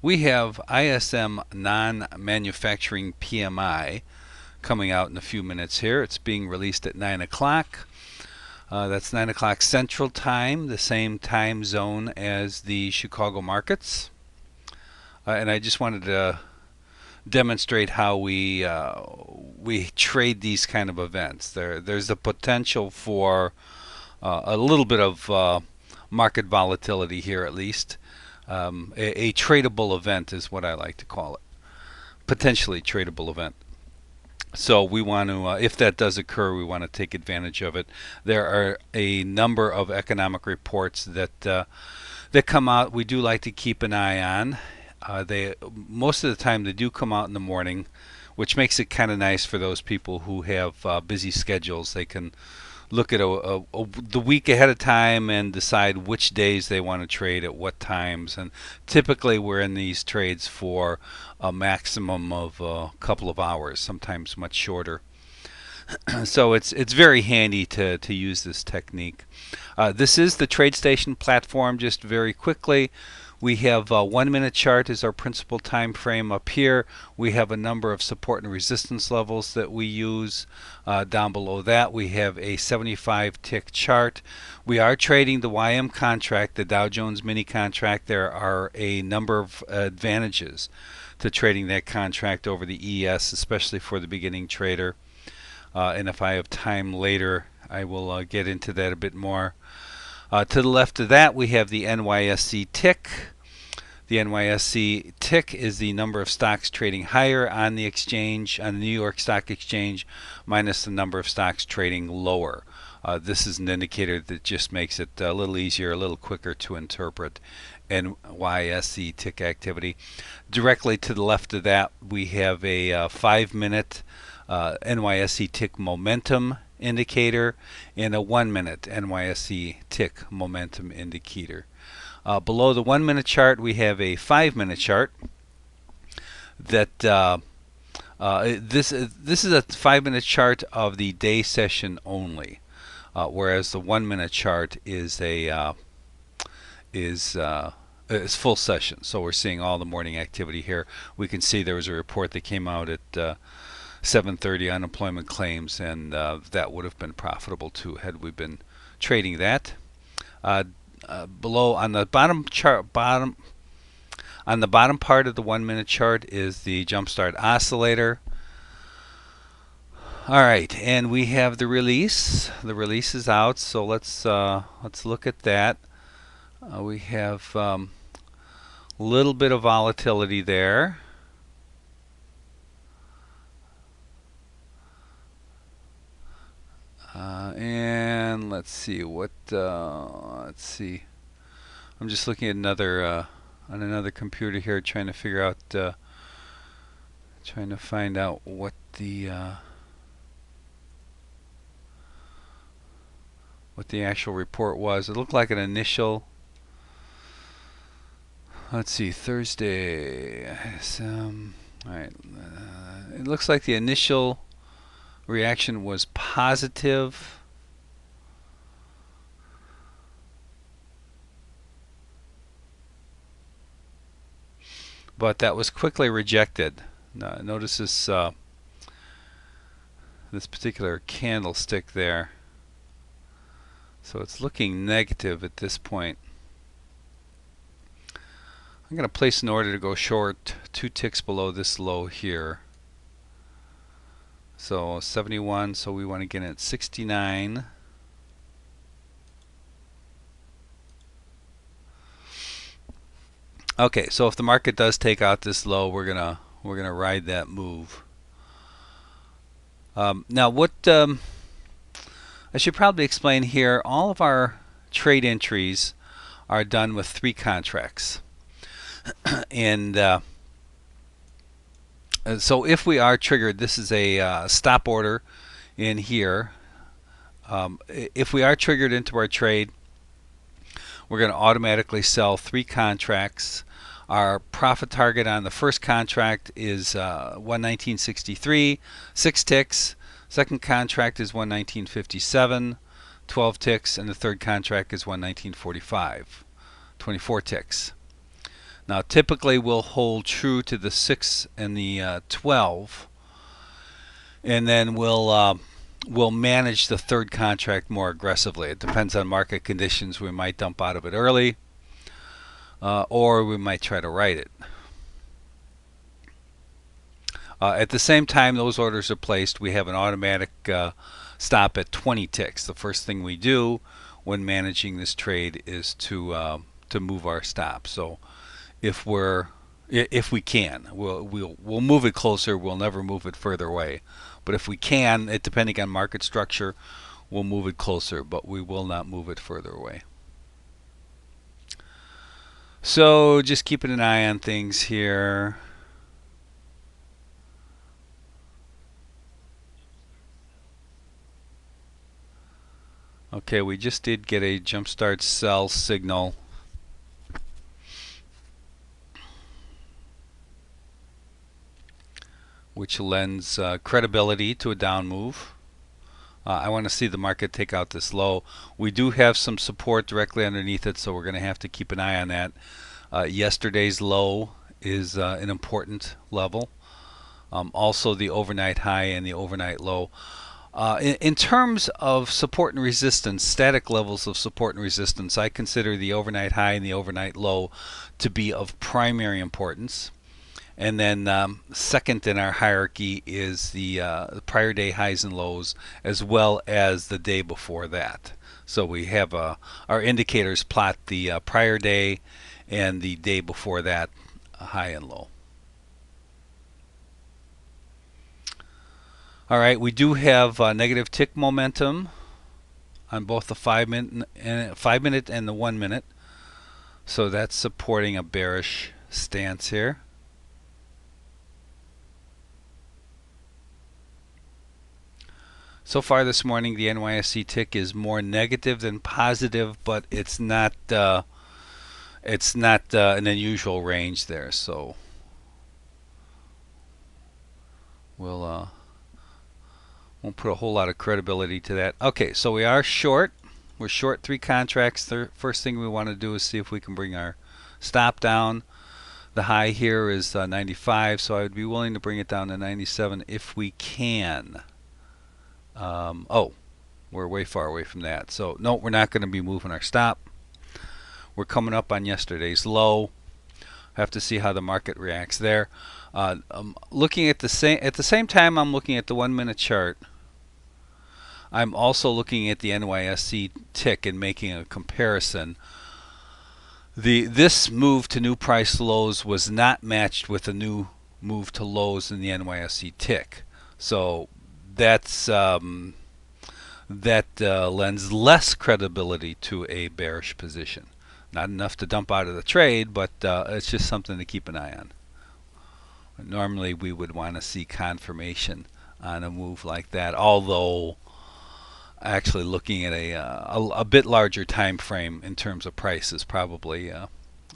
We have ISM non-manufacturing PMI coming out in a few minutes here. It's being released at 9 o'clock. That's 9 o'clock Central Time, the same time zone as the Chicago markets. And I just wanted to demonstrate how we trade these kind of events. There's the potential for a little bit of market volatility here, at least. A tradable event is what I like to call it. Potentially tradable event. So we want to, if that does occur, we want to take advantage of it. There are a number of economic reports that come out. We do like to keep an eye on. They most of the time they do come out in the morning, which makes it kind of nice for those people who have busy schedules. They can look at the week ahead of time and decide which days they want to trade at what times. And typically, we're in these trades for a maximum of a couple of hours, sometimes much shorter. So it's very handy to use this technique. This is the TradeStation platform. Just very quickly, we have a 1 minute chart as our principal time frame up here. We have a number of support and resistance levels that we use. Down below that, we have a 75 tick chart. We are trading the YM contract, the Dow Jones mini contract. There are a number of advantages to trading that contract over the ES, especially for the beginning trader. And if I have time later, I will get into that a bit more. To the left of that, we have the NYSE tick. The NYSE tick is the number of stocks trading higher on the exchange, on the New York Stock Exchange, minus the number of stocks trading lower. This is an indicator that just makes it a little easier, a little quicker to interpret NYSE tick activity. Directly to the left of that, we have a 5 minute NYSE tick momentum indicator and a 1 minute NYSE tick momentum indicator. Below the 1 minute chart, we have a 5 minute chart that this is a 5 minute chart of the day session only, whereas the 1 minute chart is is full session. So we're seeing all the morning activity here. We can see there was a report that came out at 7:30 unemployment claims, and that would have been profitable too had we been trading that. Below on the bottom part of the 1 minute chart is the Jumpstart oscillator. All right, and we have the release. The release is out, so let's look at that. We have a little bit of volatility there. And let's see what let's see. I'm just looking at another on another computer here, trying to figure out, trying to find out what the actual report was. It looked like an initial. Let's see, Thursday. All right. It looks like the initial reaction was positive. But that was quickly rejected. Notice this this particular candlestick there. So it's looking negative at this point. I'm going to place an order to go short 2 ticks below this low here. So 71, so we want to get it at 69. Okay, so if the market does take out this low, we're gonna ride that move. Now, what I should probably explain here: all of our trade entries are done with 3 contracts, and so if we are triggered, this is a stop order in here. If we are triggered into our trade, we're going to automatically sell 3 contracts. Our profit target on the first contract is 119.63, 6 ticks. Second contract is 119.57, 12 ticks, and the third contract is 119.45, 24 ticks. Now typically we'll hold true to the 6 and the 12, and then we'll manage the third contract more aggressively. It depends on market conditions. We might dump out of it early, or we might try to write it. At the same time those orders are placed, we have an automatic stop at 20 ticks. The first thing we do when managing this trade is to move our stop. So if we can, we'll move it closer. We'll never move it further away. But if we can, depending on market structure, we'll move it closer, but we will not move it further away. So just keeping an eye on things here. Okay, we just did get a jumpstart sell signal. Which lends credibility to a down move. I want to see the market take out this low. We do have some support directly underneath it, so we're going to have to keep an eye on that. Yesterday's low is an important level. Also the overnight high and the overnight low. In terms of support and resistance, static levels of support and resistance, I consider the overnight high and the overnight low to be of primary importance. And then second in our hierarchy is the prior day highs and lows, as well as the day before that. So we have our indicators plot the prior day and the day before that high and low. All right, we do have negative tick momentum on both the 5 minute and the 1 minute. So that's supporting a bearish stance here. So far this morning, the NYSE tick is more negative than positive, but it's not an unusual range there. So we'll won't put a whole lot of credibility to that. Okay, so we are short. We're short 3 contracts. The first thing we want to do is see if we can bring our stop down. The high here is 95, so I would be willing to bring it down to 97 if we can. Oh, we're way far away from that. So no, we're not going to be moving our stop. We're coming up on yesterday's low. Have to see how the market reacts there. Looking at the same time I'm looking at the 1 minute chart. I'm also looking at the NYSE tick and making a comparison. This move to new price lows was not matched with a new move to lows in the NYSE tick. So that's that lends less credibility to a bearish position. Not enough to dump out of the trade, but it's just something to keep an eye on. Normally we would want to see confirmation on a move like that, although actually looking at a bit larger time frame in terms of price is probably a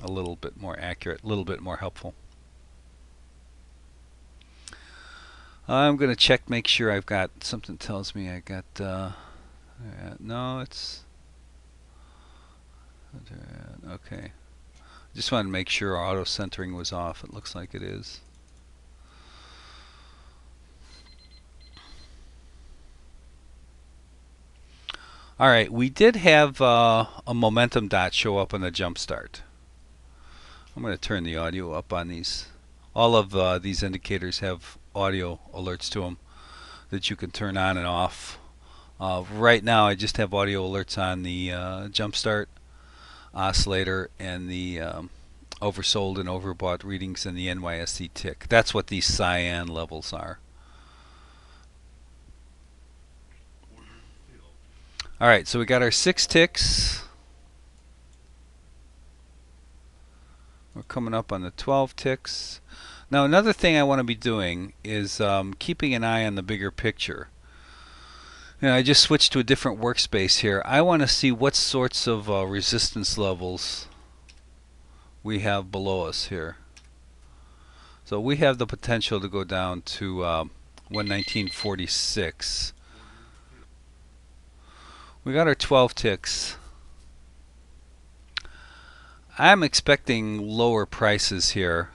little bit more accurate, a little bit more helpful. I'm going to check, make sure I've got something tells me I got no, it's okay. Just wanted to make sure auto centering was off. It looks like it is. All right, we did have a momentum dot show up on the jump start. I'm going to turn the audio up on these. All of these indicators have audio alerts to them that you can turn on and off. Right now I just have audio alerts on the jumpstart oscillator and the oversold and overbought readings in the NYSE tick. That's what these cyan levels are. Alright, so we got our 6 ticks. We're coming up on the 12 ticks. Now another thing I want to be doing is keeping an eye on the bigger picture. I just switched to a different workspace here. I want to see what sorts of resistance levels we have below us here. So we have the potential to go down to 119.46. We got our 12 ticks. I'm expecting lower prices here,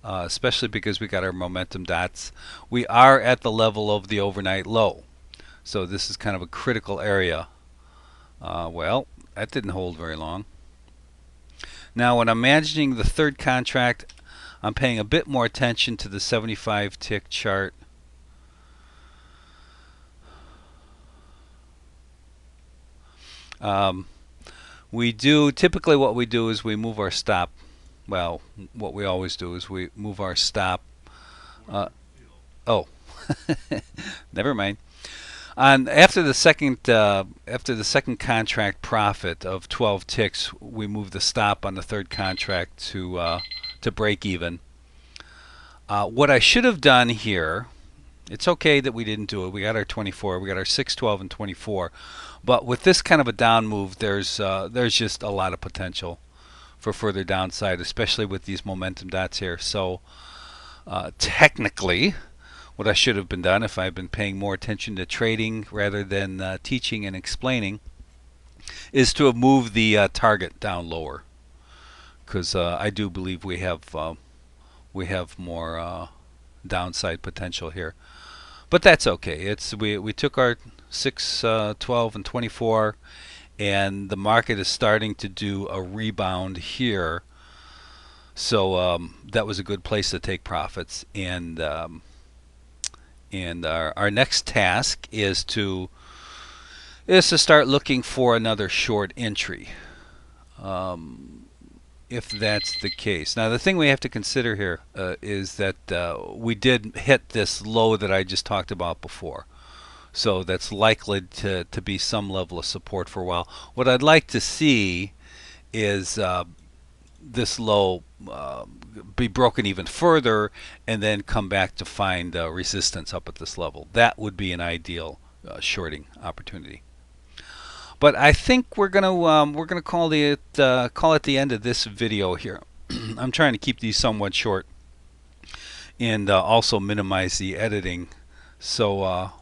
especially because we got our momentum dots. We are at the level of the overnight low, so this is kind of a critical area. Well, that didn't hold very long. Now when I'm managing the third contract, I'm paying a bit more attention to the 75 tick chart. We do typically what we do is we move our stop. Well, what we always do is we move our stop. Oh, never mind. On after the second contract profit of 12 ticks, we move the stop on the third contract to break even. What I should have done here, it's okay that we didn't do it. We got our 24, we got our 6, 12, and 24. But with this kind of a down move, there's just a lot of potential for further downside, especially with these momentum dots here. So technically, what I should have been done if I've been paying more attention to trading rather than teaching and explaining is to have moved the target down lower, because I do believe we have more downside potential here. But that's okay. It's we took our 6, 12, and 24, and the market is starting to do a rebound here. So that was a good place to take profits. And our next task is to start looking for another short entry. If that's the case. Now the thing we have to consider here is that we did hit this low that I just talked about before. So that's likely to be some level of support for a while. What I'd like to see is this low be broken even further and then come back to find resistance up at this level. That would be an ideal shorting opportunity. But I think we're gonna call it the end of this video here. I'm trying to keep these somewhat short and also minimize the editing. So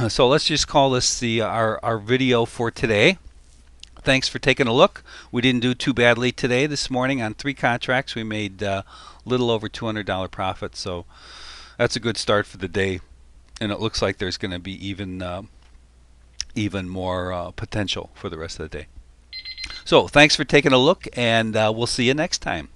so let's just call this our video for today. Thanks for taking a look. We didn't do too badly today. This morning on 3 contracts, we made a little over $200 profit. So that's a good start for the day. And it looks like there's going to be even more potential for the rest of the day. So thanks for taking a look, and we'll see you next time.